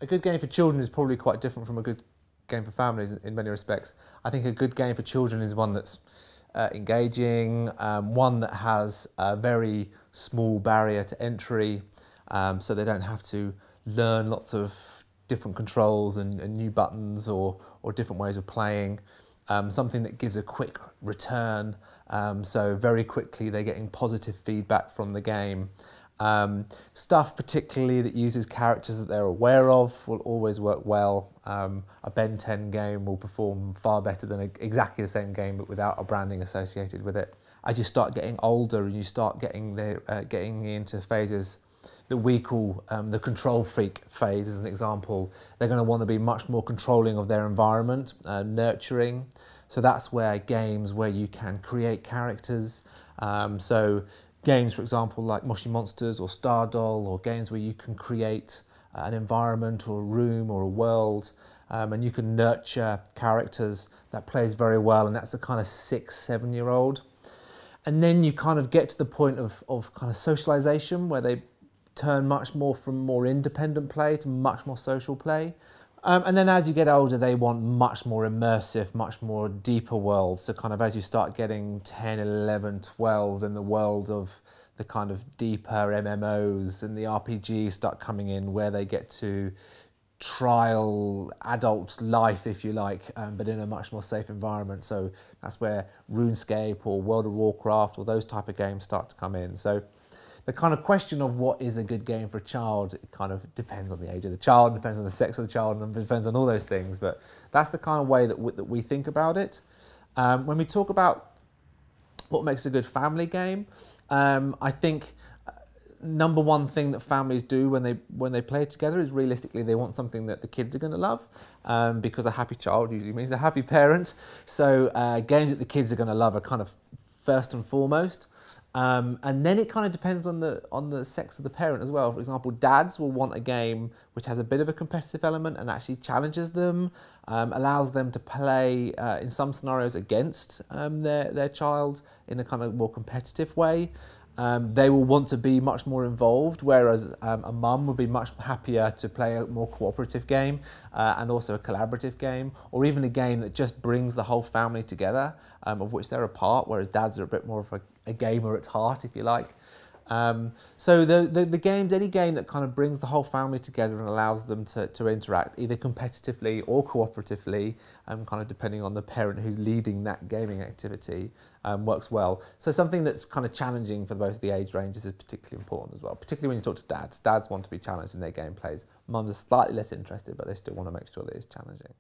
A good game for children is probably quite different from a good game for families in many respects. I think a good game for children is one that's engaging, one that has a very small barrier to entry, so they don't have to learn lots of different controls and new buttons or different ways of playing. Something that gives a quick return, so very quickly they're getting positive feedback from the game. Stuff particularly that uses characters that they're aware of will always work well. A Ben 10 game will perform far better than exactly the same game but without a branding associated with it. As you start getting older and you start getting into phases that we call the control freak phase as an example, they're going to want to be much more controlling of their environment, nurturing. So that's where games where you can create characters, so games, for example, like Moshi Monsters or Star Doll, or games where you can create an environment or a room or a world, and you can nurture characters, that plays very well, and that's a kind of 6-7-year-old. And then you kind of get to the point of kind of socialization where they turn much more from more independent play to much more social play. And then as you get older, they want much more immersive, much more deeper worlds. So kind of as you start getting 10, 11, 12, then the world of the kind of deeper MMOs and the RPGs start coming in, where they get to trial adult life, if you like, but in a much more safe environment. So that's where RuneScape or World of Warcraft or those type of games start to come in. So the kind of question of what is a good game for a child, it kind of depends on the age of the child, depends on the sex of the child, and depends on all those things. But that's the kind of way that we think about it. When we talk about what makes a good family game, I think number one thing that families do when they play together is realistically they want something that the kids are going to love, because a happy child usually means a happy parent. So games that the kids are going to love are kind of first and foremost. And then it kind of depends on the sex of the parent as well. For example, dads will want a game which has a bit of a competitive element and actually challenges them, allows them to play in some scenarios against their child in a kind of more competitive way. They will want to be much more involved, whereas a mum would be much happier to play a more cooperative game and also a collaborative game, or even a game that just brings the whole family together, of which they're a part, whereas dads are a bit more of a gamer at heart, if you like. So the games, any game that kind of brings the whole family together and allows them to interact either competitively or cooperatively, kind of depending on the parent who's leading that gaming activity, works well. So something that's kind of challenging for both the age ranges is particularly important as well, particularly when you talk to dads. Dads want to be challenged in their gameplays. Mums are slightly less interested, but they still want to make sure that it's challenging.